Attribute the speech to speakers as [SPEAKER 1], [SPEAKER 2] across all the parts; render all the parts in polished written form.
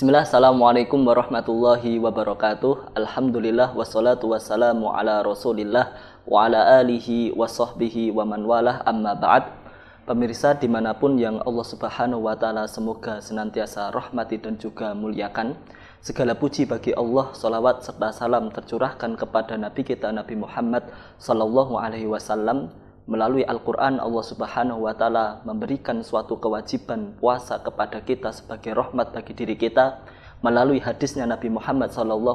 [SPEAKER 1] Bismillah, assalamualaikum warahmatullahi wabarakatuh. Alhamdulillah, wassalatu wassalamu ala rasulillah wa ala alihi wa sahbihi wa man walah, amma ba'd. Pemirsa dimanapun yang Allah subhanahu wa ta'ala semoga senantiasa rahmati dan juga muliakan, segala puji bagi Allah, salawat serta salam tercurahkan kepada Nabi kita Nabi Muhammad sallallahu alaihi wasallam. Melalui Al-Quran, Allah subhanahu wa ta'ala memberikan suatu kewajiban puasa kepada kita sebagai rahmat bagi diri kita. Melalui hadisnya Nabi Muhammad SAW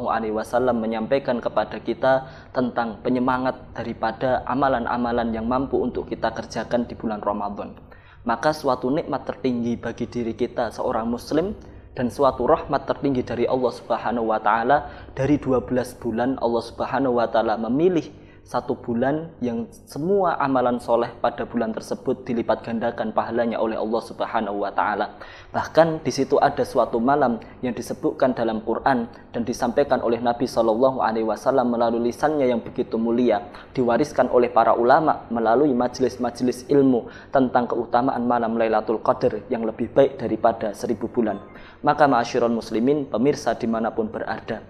[SPEAKER 1] menyampaikan kepada kita tentang penyemangat daripada amalan-amalan yang mampu untuk kita kerjakan di bulan Ramadan. Maka suatu nikmat tertinggi bagi diri kita seorang muslim dan suatu rahmat tertinggi dari Allah subhanahu wa ta'ala. Dari 12 bulan Allah subhanahu wa ta'ala memilih satu bulan yang semua amalan soleh pada bulan tersebut dilipat gandakan pahalanya oleh Allah subhanahu wa ta'ala. Bahkan di situ ada suatu malam yang disebutkan dalam Quran dan disampaikan oleh Nabi SAW melalui lisannya yang begitu mulia, diwariskan oleh para ulama melalui majelis-majelis ilmu tentang keutamaan malam Lailatul Qadar yang lebih baik daripada 1000 bulan. Maka ma'asyiral muslimin, pemirsa dimanapun berada,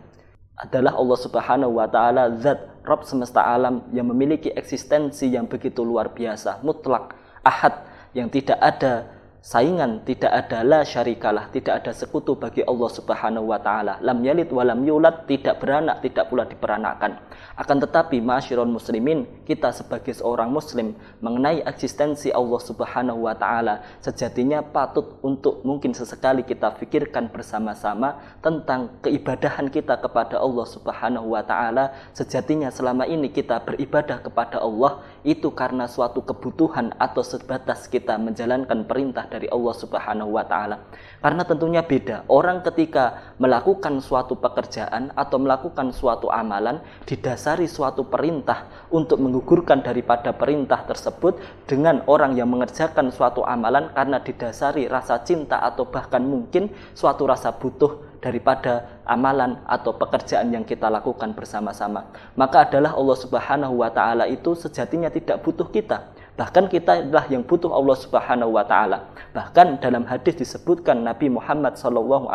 [SPEAKER 1] adalah Allah subhanahu wa ta'ala zat Rabb semesta alam yang memiliki eksistensi yang begitu luar biasa, mutlak, ahad, yang tidak ada saingan, tidak ada la syarikalah, tidak ada sekutu bagi Allah subhanahu wa ta'ala. Lam yalid wa lam yulad, tidak beranak, tidak pula diperanakkan. Akan tetapi ma'asyiral muslimin, kita sebagai seorang muslim mengenai eksistensi Allah subhanahu wa ta'ala sejatinya patut untuk mungkin sesekali kita pikirkan bersama-sama tentang keibadahan kita kepada Allah subhanahu wa ta'ala. Sejatinya selama ini kita beribadah kepada Allah itu karena suatu kebutuhan atau sebatas kita menjalankan perintah dari Allah subhanahu wa ta'ala. Karena tentunya beda orang ketika melakukan suatu pekerjaan atau melakukan suatu amalan didasari suatu perintah untuk menggugurkan daripada perintah tersebut, dengan orang yang mengerjakan suatu amalan karena didasari rasa cinta atau bahkan mungkin suatu rasa butuh daripada amalan atau pekerjaan yang kita lakukan bersama-sama. Maka adalah Allah subhanahu wa ta'ala itu sejatinya tidak butuh kita. Bahkan kita adalah yang butuh Allah subhanahu wa ta'ala. Bahkan dalam hadis disebutkan Nabi Muhammad SAW,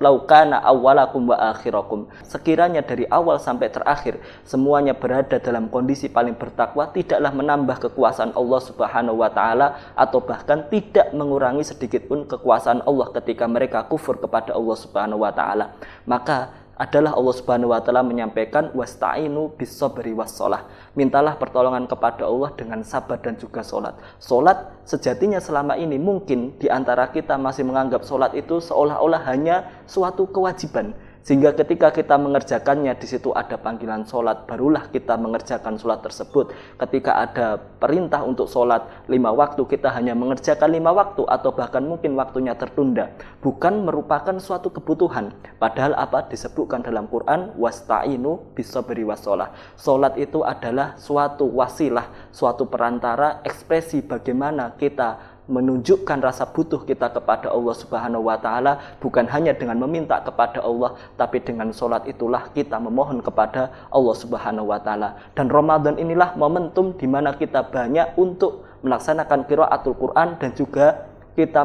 [SPEAKER 1] "Lau kana awwalakum wa akhirakum." Sekiranya dari awal sampai terakhir semuanya berada dalam kondisi paling bertakwa, tidaklah menambah kekuasaan Allah subhanahu wa ta'ala atau bahkan tidak mengurangi sedikit pun kekuasaan Allah ketika mereka kufur kepada Allah subhanahu wa ta'ala. Maka adalah Allah subhanahu wa ta'ala menyampaikan wasta'inu bis-sabri was-shalah. Mintalah pertolongan kepada Allah dengan sabar dan juga sholat. Sholat sejatinya selama ini mungkin di antara kita masih menganggap sholat itu seolah-olah hanya suatu kewajiban. Sehingga ketika kita mengerjakannya di situ ada panggilan sholat, barulah kita mengerjakan sholat tersebut. Ketika ada perintah untuk sholat 5 waktu, kita hanya mengerjakan 5 waktu atau bahkan mungkin waktunya tertunda. Bukan merupakan suatu kebutuhan. Padahal apa disebutkan dalam Quran, wasta'inu bis-sabri was-shalah. Sholat itu adalah suatu wasilah, suatu perantara ekspresi bagaimana kita menunjukkan rasa butuh kita kepada Allah subhanahu wa ta'ala, bukan hanya dengan meminta kepada Allah, tapi dengan sholat itulah kita memohon kepada Allah subhanahu wa ta'ala. Dan Ramadan inilah momentum di mana kita banyak untuk melaksanakan qiraatul Quran dan juga kita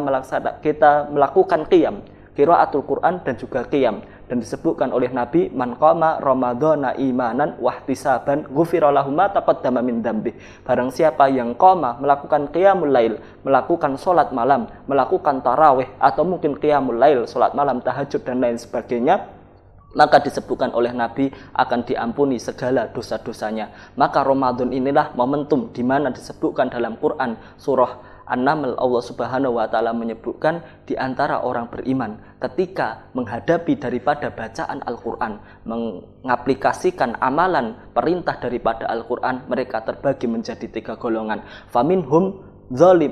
[SPEAKER 1] melakukan qiyam, qiraatul Quran dan juga qiyam. Dan disebutkan oleh Nabi, man qama ramadhana imanan wahtisaban ghufira lahu ma taqaddama min dzambi. Barang siapa yang qama, melakukan qiyamul lail, melakukan salat malam, melakukan tarawih atau mungkin qiyamul lail, salat malam, tahajud dan lain sebagainya, maka disebutkan oleh Nabi akan diampuni segala dosa-dosanya. Maka Ramadan inilah momentum di mana disebutkan dalam Quran surah An-Naml, Allah subhanahu wa ta'ala menyebutkan di antara orang beriman ketika menghadapi daripada bacaan Al-Quran, mengaplikasikan amalan perintah daripada Al-Quran, mereka terbagi menjadi 3 golongan. Faminhum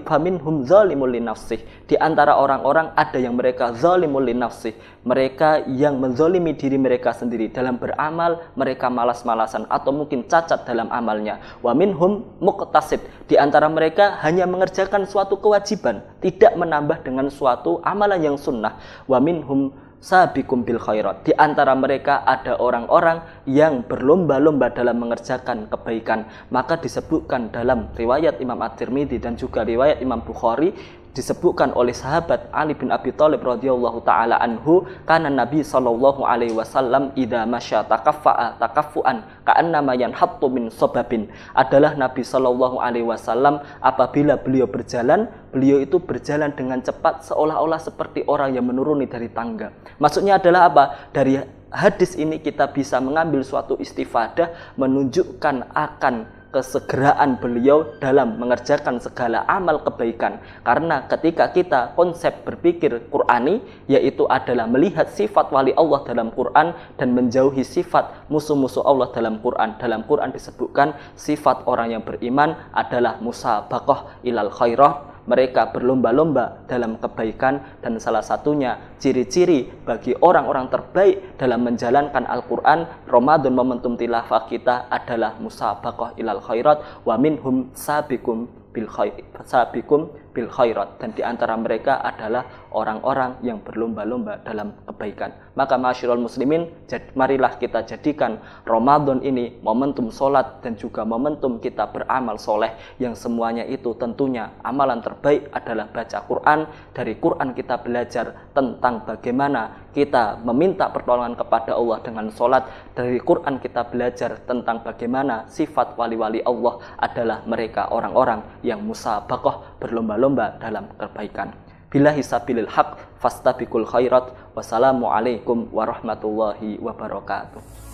[SPEAKER 1] faminhum zalimul linafsih. Di antara orang-orang ada yang mereka zalimul linafsih, mereka yang menzalimi diri mereka sendiri dalam beramal, mereka malas-malasan atau mungkin cacat dalam amalnya. Wa minhum muqtasid, di antara mereka hanya mengerjakan suatu kewajiban, tidak menambah dengan suatu amalan yang sunnah. Wa minhum sabiqum bil khairat, di antara mereka ada orang-orang yang berlomba-lomba dalam mengerjakan kebaikan. Maka disebutkan dalam riwayat Imam At-Tirmidzi dan juga riwayat Imam Bukhari, disebutkan oleh sahabat Ali bin Abi Thalib radhiyallahu taala anhu, kana Nabi sallallahu alaihi wasallam idza masya takaffuan ka'annama yanhattu min sababin. Adalah Nabi sallallahu alaihi wasallam apabila beliau berjalan, beliau itu berjalan dengan cepat seolah-olah seperti orang yang menuruni dari tangga. Maksudnya adalah apa? Dari hadis ini kita bisa mengambil suatu istifadah menunjukkan akan kesegeraan beliau dalam mengerjakan segala amal kebaikan. Karena ketika kita konsep berpikir Qur'ani, yaitu adalah melihat sifat wali Allah dalam Qur'an dan menjauhi sifat musuh-musuh Allah dalam Qur'an. Dalam Qur'an disebutkan sifat orang yang beriman adalah musabaqah ilal khairah, mereka berlomba-lomba dalam kebaikan, dan salah satunya ciri-ciri bagi orang-orang terbaik dalam menjalankan Al-Quran Ramadan momentum tilawah kita adalah musabaqah ilal khairat wa minhum sabiqum bil khairat, dan di antara mereka adalah orang-orang yang berlomba-lomba dalam kebaikan. Maka ma'asyiral muslimin, marilah kita jadikan Ramadan ini momentum sholat dan juga momentum kita beramal soleh, yang semuanya itu tentunya amalan terbaik adalah baca Quran. Dari Quran kita belajar tentang bagaimana kita meminta pertolongan kepada Allah dengan sholat. Dari Quran kita belajar tentang bagaimana sifat wali-wali Allah adalah mereka orang-orang yang musabaqah, berlomba-lomba dalam kebaikan. Billahi sabilil haq fastabiqul khairat. Wassalamualaikum warahmatullahi wabarakatuh.